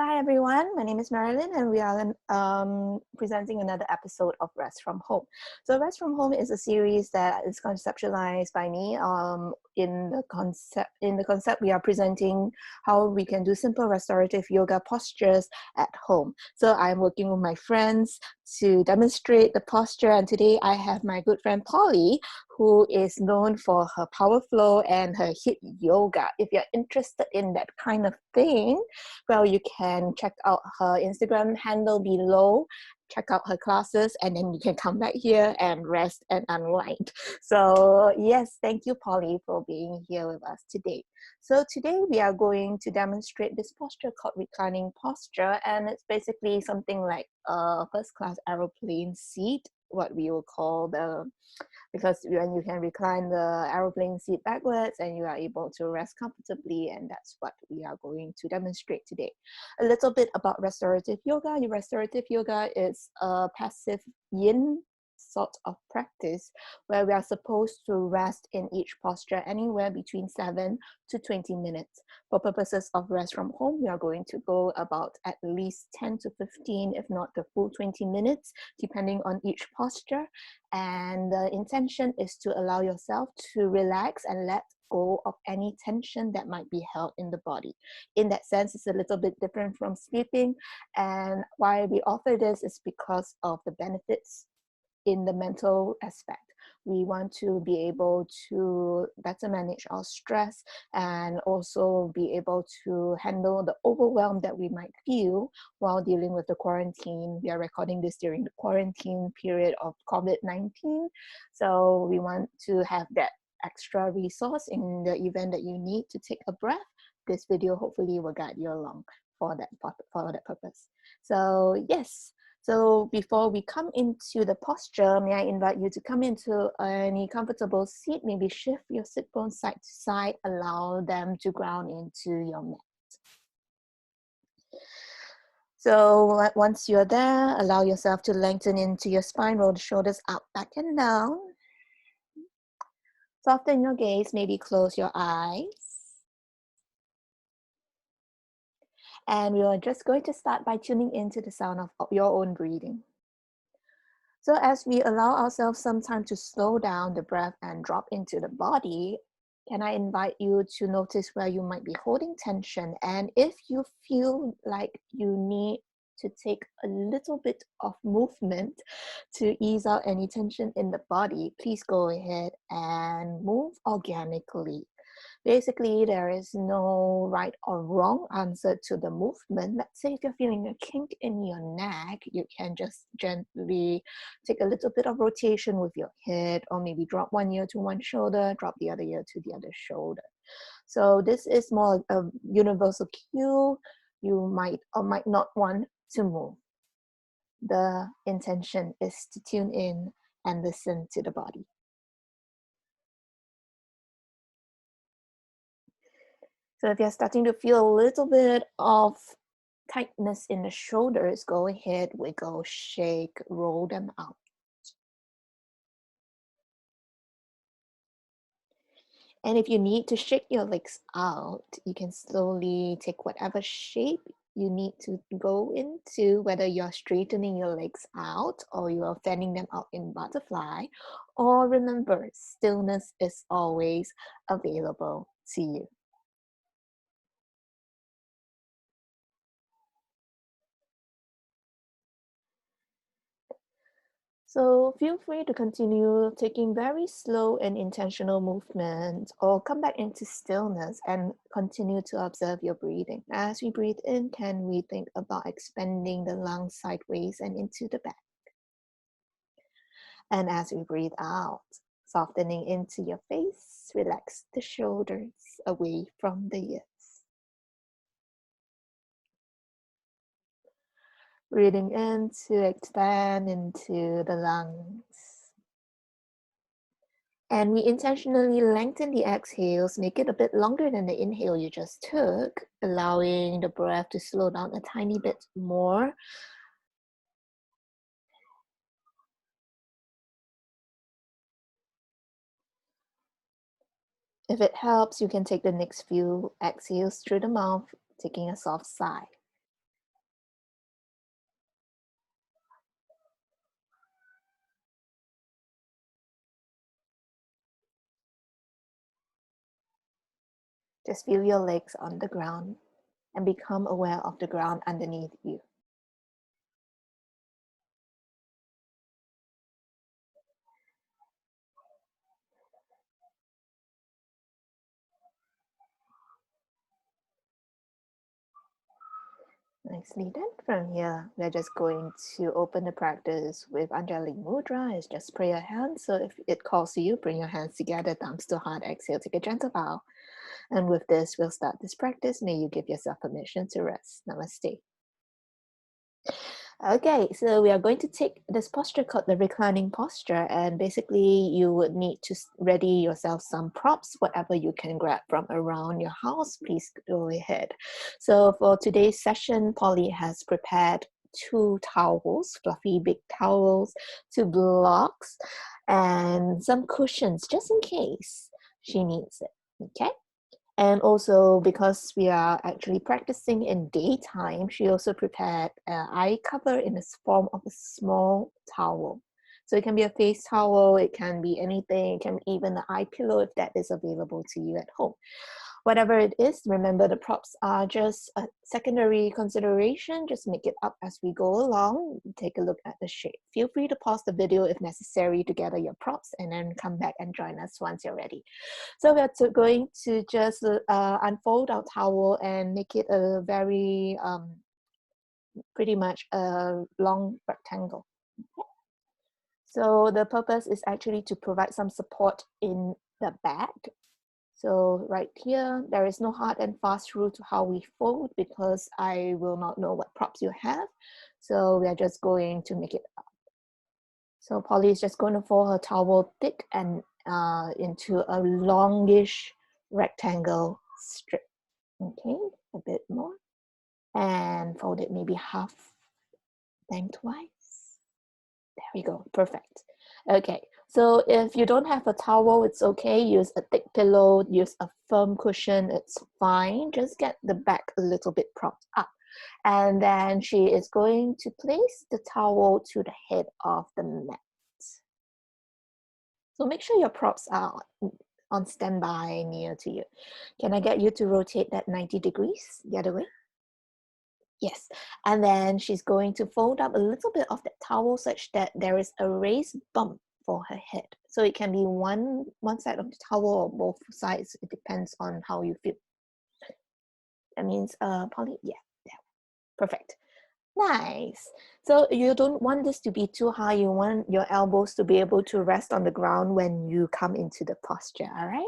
Hi everyone, my name is Marilyn and we are presenting another episode of Rest from Home. So Rest from Home is a series that is conceptualized by me. In the concept we are presenting how we can do simple restorative yoga postures at home. So I'm working with my friends to demonstrate the posture, and today I have my good friend Polly, who is known for her power flow and her HIIT yoga. If you're interested in that kind of thing, well, you can check out her Instagram handle below, check out her classes, and then you can come back here and rest and unwind. So yes, thank you, Polly, for being here with us today. So today we are going to demonstrate this posture called reclining posture, and it's basically something like a first-class aeroplane seat, what we will call because when you can recline the aeroplane seat backwards and you are able to rest comfortably, and that's what we are going to demonstrate today. A little bit about restorative yoga. Restorative yoga is a passive yin sort of practice where we are supposed to rest in each posture anywhere between 7 to 20 minutes. For purposes of rest from home, we are going to go about at least 10 to 15, if not the full 20 minutes, depending on each posture. And the intention is to allow yourself to relax and let go of any tension that might be held in the body. In that sense, it's a little bit different from sleeping. And why we offer this is because of the benefits in the mental aspect. We want to be able to better manage our stress and also be able to handle the overwhelm that we might feel while dealing with the quarantine. We are recording this during the quarantine period of COVID-19. So we want to have that extra resource in the event that you need to take a breath. This video hopefully will guide you along for that purpose. So yes. So before we come into the posture, may I invite you to come into any comfortable seat, maybe shift your sit bones side to side, allow them to ground into your mat. So once you're there, allow yourself to lengthen into your spine, roll the shoulders up, back and down. Soften your gaze, maybe close your eyes. And we are just going to start by tuning into the sound of your own breathing. So as we allow ourselves some time to slow down the breath and drop into the body, can I invite you to notice where you might be holding tension? And if you feel like you need to take a little bit of movement to ease out any tension in the body, please go ahead and move organically. Basically, there is no right or wrong answer to the movement. Let's say if you're feeling a kink in your neck, you can just gently take a little bit of rotation with your head, or maybe drop one ear to one shoulder, drop the other ear to the other shoulder. So this is more a universal cue. You might or might not want to move. The intention is to tune in and listen to the body. So if you're starting to feel a little bit of tightness in the shoulders, go ahead, wiggle, shake, roll them out. And if you need to shake your legs out, you can slowly take whatever shape you need to go into, whether you're straightening your legs out or you're fanning them out in butterfly. Or remember, stillness is always available to you. So feel free to continue taking very slow and intentional movement, or come back into stillness and continue to observe your breathing. As we breathe in, can we think about expanding the lungs sideways and into the back? And as we breathe out, softening into your face, relax the shoulders away from the ears. Breathing in to expand into the lungs. And we intentionally lengthen the exhales, make it a bit longer than the inhale you just took, allowing the breath to slow down a tiny bit more. If it helps, you can take the next few exhales through the mouth, taking a soft sigh. Just feel your legs on the ground and become aware of the ground underneath you. Nicely done. From here, we're just going to open the practice with Anjali Mudra. It's just pray your hands. So if it calls to you, bring your hands together, thumbs to heart, exhale, take a gentle bow. And with this, we'll start this practice. May you give yourself permission to rest. Namaste. Okay, so we are going to take this posture called the reclining posture, and basically you would need to ready yourself some props, whatever you can grab from around your house. Please go ahead. So for today's session, Polly has prepared 2 towels, fluffy big towels, 2 blocks, and some cushions just in case she needs it. Okay. And also because we are actually practicing in daytime, she also prepared an eye cover in the form of a small towel. So it can be a face towel, it can be anything, it can be even an eye pillow if that is available to you at home. Whatever it is, remember the props are just a secondary consideration. Just make it up as we go along. Take a look at the shape. Feel free to pause the video if necessary to gather your props and then come back and join us once you're ready. So we're going to just unfold our towel and make it a very, pretty much a long rectangle. So the purpose is actually to provide some support in the back. So right here, there is no hard and fast rule to how we fold because I will not know what props you have. So we are just going to make it up. So Polly is just going to fold her towel thick and into a longish rectangle strip. Okay, a bit more. And fold it maybe half lengthwise. There we go, perfect. Okay, so if you don't have a towel, it's okay. Use a thick pillow, use a firm cushion, it's fine. Just get the back a little bit propped up. And then she is going to place the towel to the head of the mat. So make sure your props are on standby near to you. Can I get you to rotate that 90 degrees the other way? Yes, and then she's going to fold up a little bit of that towel such that there is a raised bump for her head. So it can be one side of the towel or both sides. It depends on how you feel. That means, Polly, yeah, perfect. Nice. So you don't want this to be too high. You want your elbows to be able to rest on the ground when you come into the posture, all right?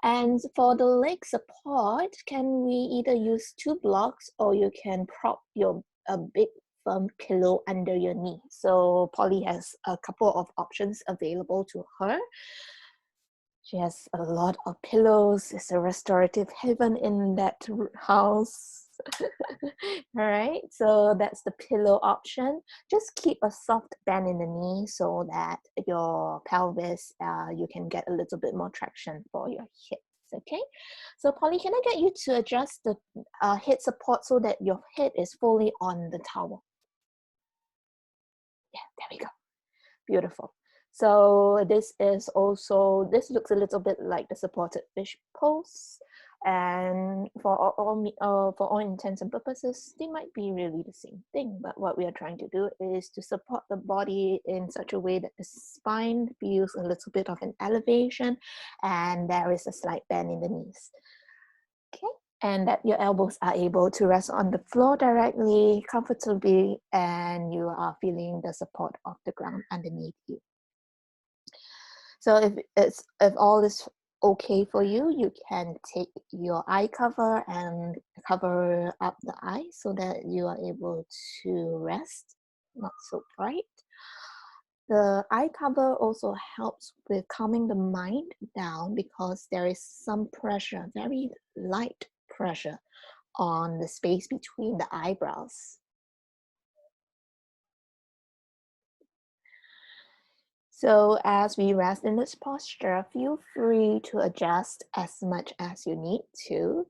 And for the leg support, can we either use 2 blocks or you can prop a big firm pillow under your knee. So Polly has a couple of options available to her. She has a lot of pillows. It's a restorative heaven in that house. All right, so that's the pillow option. Just keep a soft bend in the knee so that your pelvis, you can get a little bit more traction for your hips. Okay, so Polly, can I get you to adjust the head support so that your head is fully on the towel? Yeah, there we go. Beautiful. So this looks a little bit like the supported fish pose. And for all intents and purposes, they might be really the same thing. But what we are trying to do is to support the body in such a way that the spine feels a little bit of an elevation and there is a slight bend in the knees. Okay, and that your elbows are able to rest on the floor directly, comfortably, and you are feeling the support of the ground underneath you. So if all is okay for you, you can take your eye cover and cover up the eye so that you are able to rest, not so bright. The eye cover also helps with calming the mind down because there is some pressure, very light pressure on the space between the eyebrows. So as we rest in this posture, feel free to adjust as much as you need to.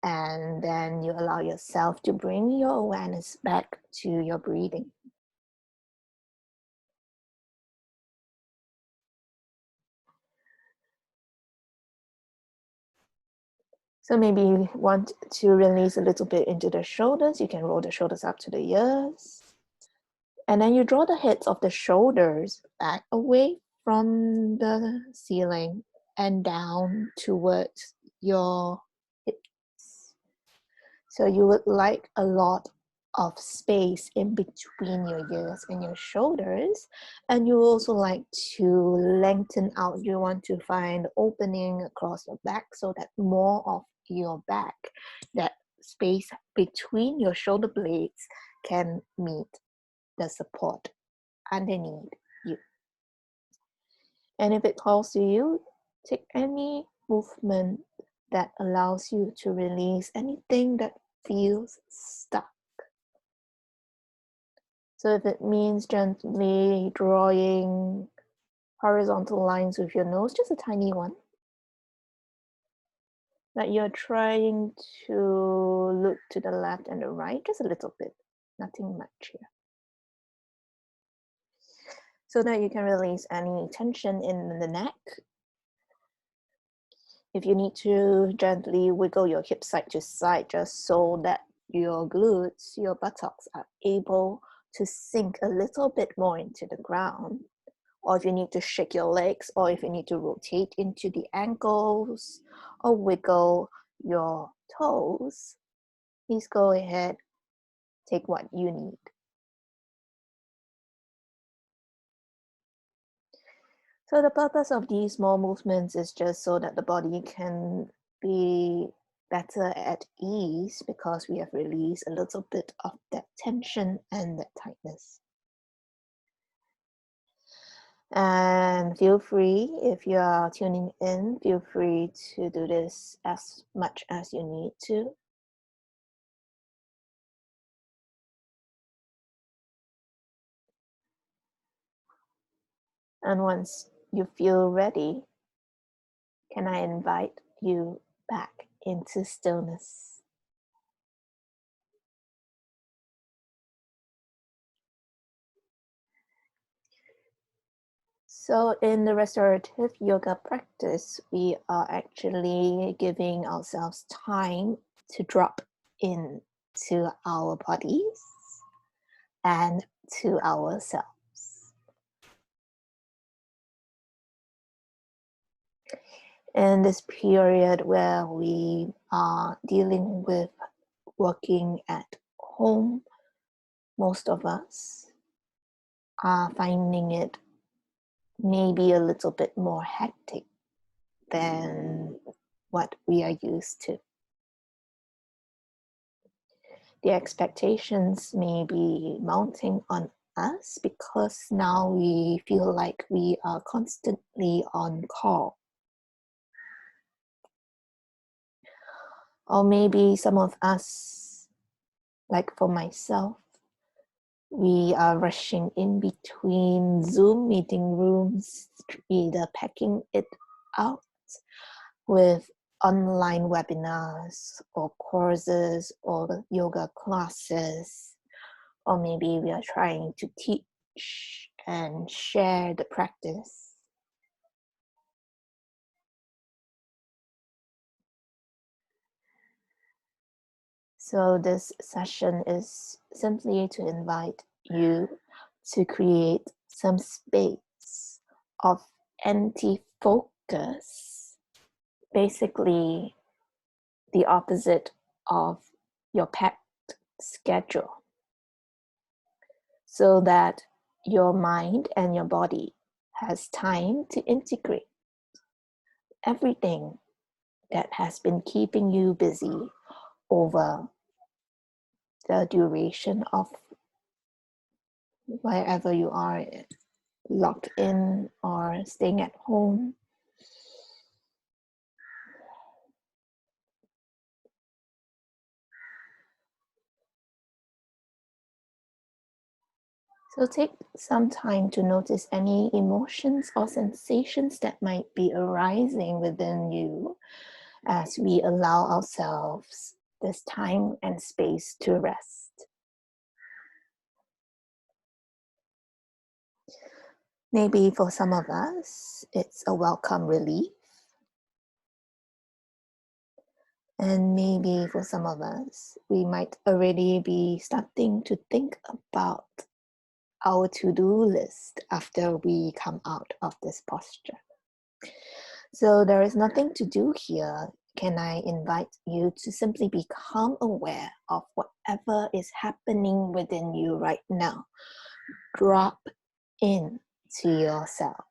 And then you allow yourself to bring your awareness back to your breathing. So maybe you want to release a little bit into the shoulders. You can roll the shoulders up to the ears. And then you draw the heads of the shoulders back away from the ceiling and down towards your hips. So you would like a lot of space in between your ears and your shoulders, and you also like to lengthen out. You want to find opening across your back so that more of your back, that space between your shoulder blades, can meet the support underneath you. And if it calls to you, take any movement that allows you to release anything that feels stuck. So if it means gently drawing horizontal lines with your nose, just a tiny one, that you're trying to look to the left and the right, just a little bit, nothing much here. So that you can release any tension in the neck. If you need to gently wiggle your hips side to side, just so that your glutes, your buttocks are able to sink a little bit more into the ground, or if you need to shake your legs, or if you need to rotate into the ankles, or wiggle your toes, please go ahead, take what you need. So the purpose of these small movements is just so that the body can be better at ease, because we have released a little bit of that tension and that tightness. And feel free, if you are tuning in, feel free to do this as much as you need to. And once you feel ready, can I invite you back into stillness? So in the restorative yoga practice, we are actually giving ourselves time to drop in to our bodies and to ourselves. In this period where we are dealing with working at home, most of us are finding it maybe a little bit more hectic than what we are used to. The expectations may be mounting on us because now we feel like we are constantly on call. Or maybe some of us, like for myself, we are rushing in between Zoom meeting rooms, either packing it out with online webinars or courses or yoga classes, or maybe we are trying to teach and share the practice. So this session is simply to invite you to create some space of anti-focus, basically the opposite of your packed schedule, so that your mind and your body has time to integrate everything that has been keeping you busy over the duration of wherever you are, locked in or staying at home. So take some time to notice any emotions or sensations that might be arising within you as we allow ourselves this time and space to rest. Maybe for some of us, it's a welcome relief. And maybe for some of us, we might already be starting to think about our to-do list after we come out of this posture. So there is nothing to do here. Can I invite you to simply become aware of whatever is happening within you right now? Drop in to yourself.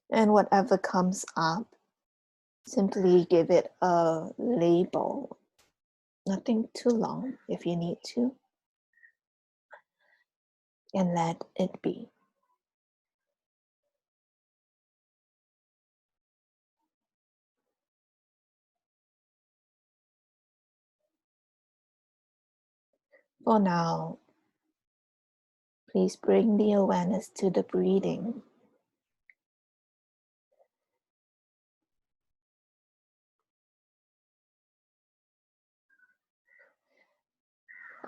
And whatever comes up, simply give it a label. Nothing too long if you need to. And let it be. For now, please bring the awareness to the breathing.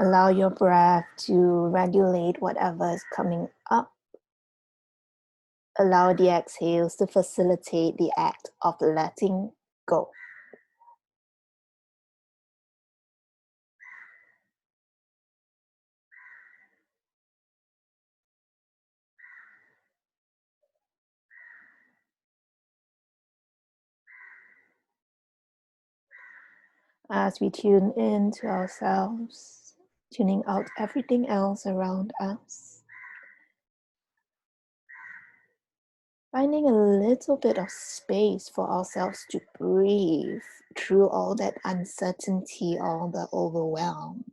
Allow your breath to regulate whatever is coming up. Allow the exhales to facilitate the act of letting go. As we tune in to ourselves, tuning out everything else around us, finding a little bit of space for ourselves to breathe through all that uncertainty, all the overwhelm.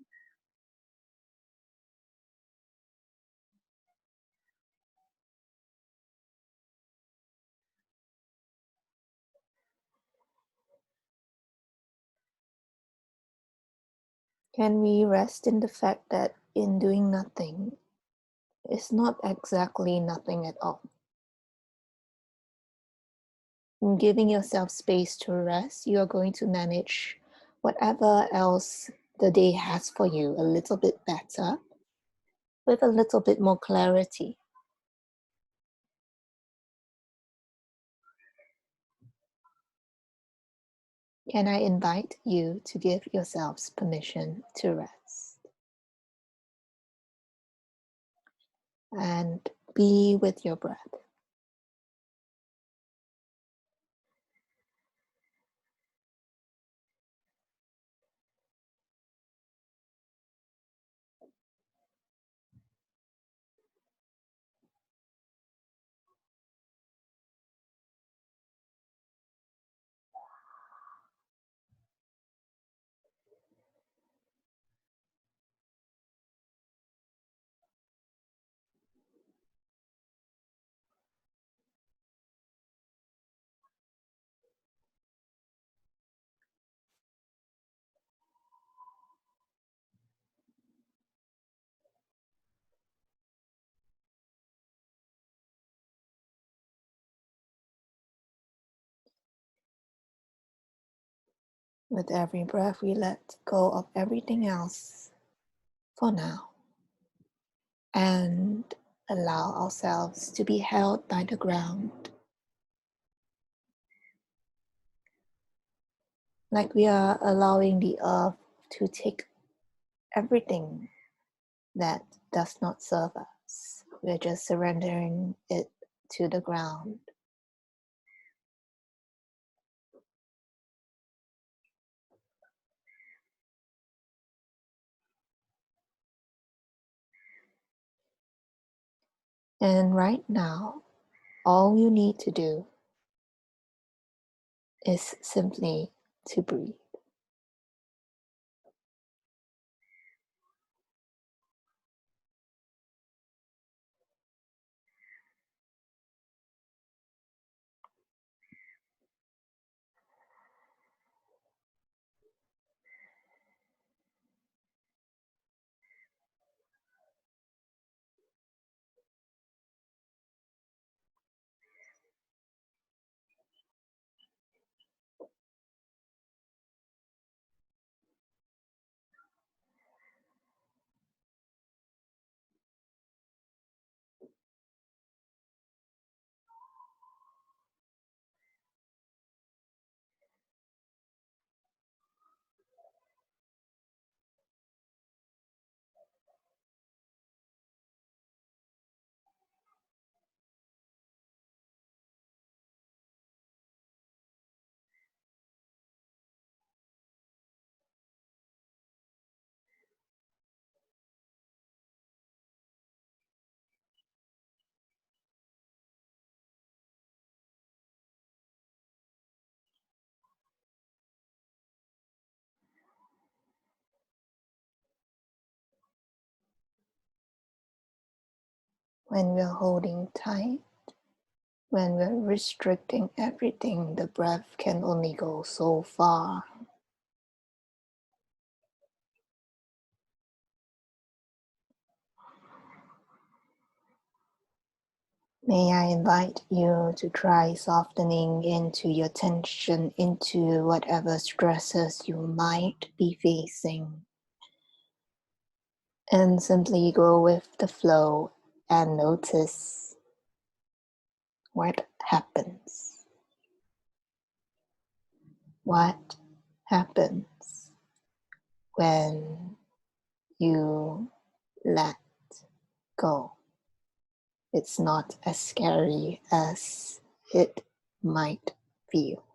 Can we rest in the fact that in doing nothing, it's not exactly nothing at all? In giving yourself space to rest, you are going to manage whatever else the day has for you a little bit better, with a little bit more clarity. Can I invite you to give yourselves permission to rest and be with your breath? With every breath, we let go of everything else for now and allow ourselves to be held by the ground, like we are allowing the earth to take everything that does not serve us. We're just surrendering it to the ground. And right now, all you need to do is simply to breathe. when we're holding tight, when we're restricting everything, the breath can only go so far. May I invite you to try softening into your tension, into whatever stresses you might be facing, and simply go with the flow and notice what happens. What happens when you let go? It's not as scary as it might feel.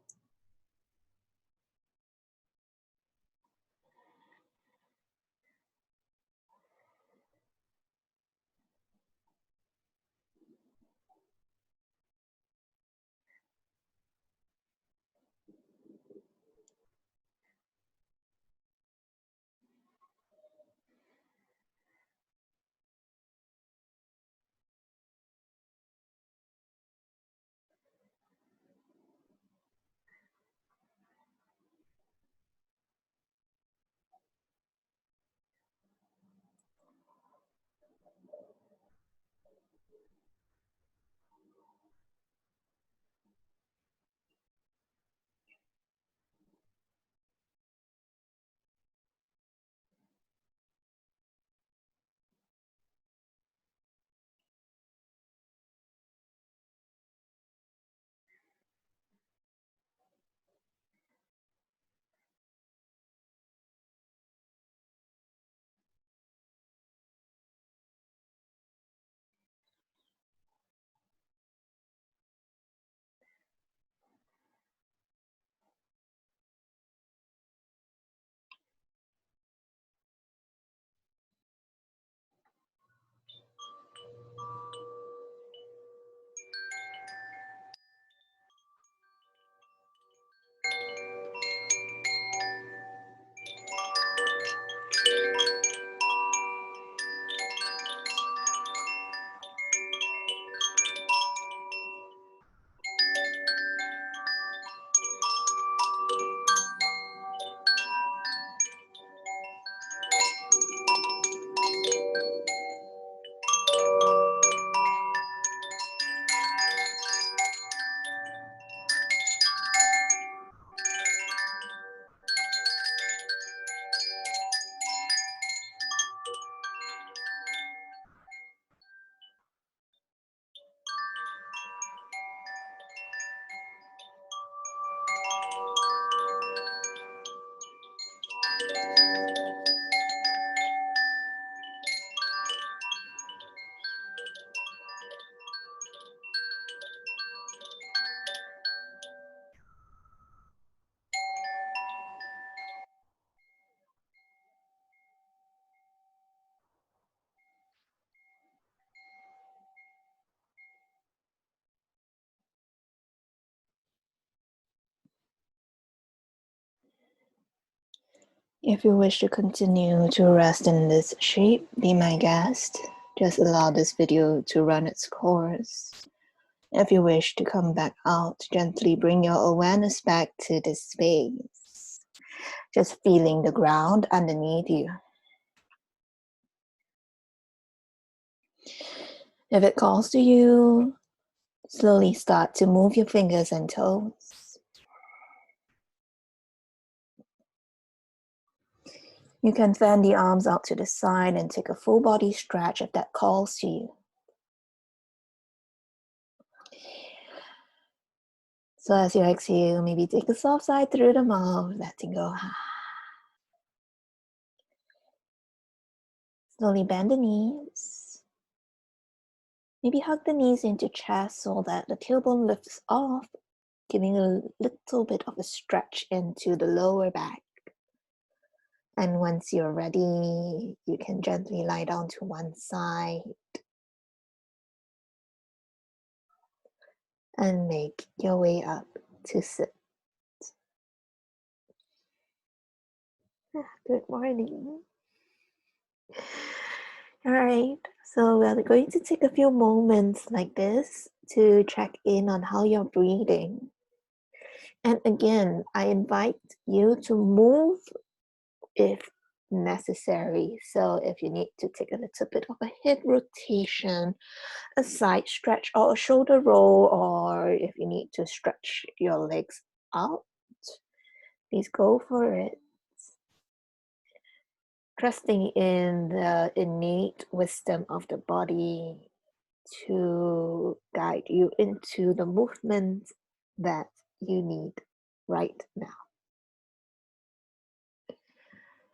If you wish to continue to rest in this shape, be my guest. Just allow this video to run its course. If you wish to come back out, gently bring your awareness back to this space. Just feeling the ground underneath you. If it calls to you, slowly start to move your fingers and toes. You can fan the arms out to the side and take a full body stretch if that calls to you. So as you exhale, maybe take a soft sigh through the mouth, letting go. Slowly bend the knees. Maybe hug the knees into chest so that the tailbone lifts off, giving a little bit of a stretch into the lower back. And once you're ready, you can gently lie down to one side and make your way up to sit. Good morning. All right, So we're going to take a few moments like this to check in on how you're breathing. And again, I invite you to move if necessary. So if you need to take a little bit of a head rotation, a side stretch, or a shoulder roll, or if you need to stretch your legs out, please go for it. Trusting in the innate wisdom of the body to guide you into the movement that you need right now.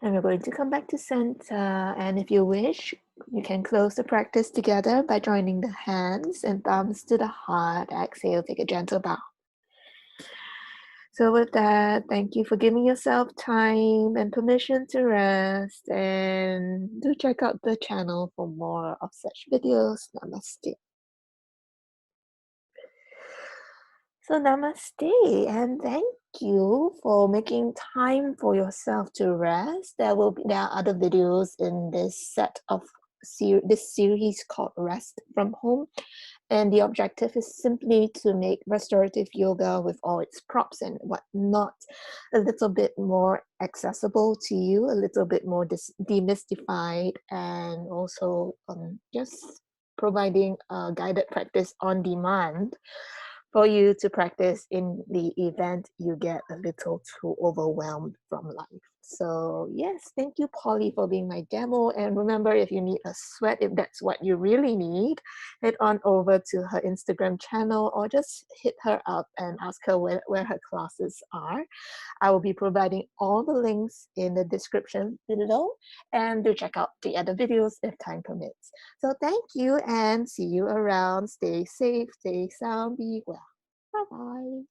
And we're going to come back to center. And if you wish, you can close the practice together by joining the hands and thumbs to the heart. Exhale, take a gentle bow. So with that, thank you for giving yourself time and permission to rest. And do check out the channel for more of such videos. Namaste. So namaste and thank you for making time for yourself to rest. There are other videos in this set of this series called Rest from Home. And the objective is simply to make restorative yoga with all its props and whatnot a little bit more accessible to you, a little bit more demystified, and also just providing a guided practice on demand for you to practice in the event you get a little too overwhelmed from life. So yes, thank you, Polly, for being my demo. And remember, if you need a sweat, if that's what you really need, head on over to her Instagram channel or just hit her up and ask her where her classes are. I will be providing all the links in the description below, and do check out the other videos if time permits. So thank you and see you around. Stay safe, stay sound, be well. Bye-bye.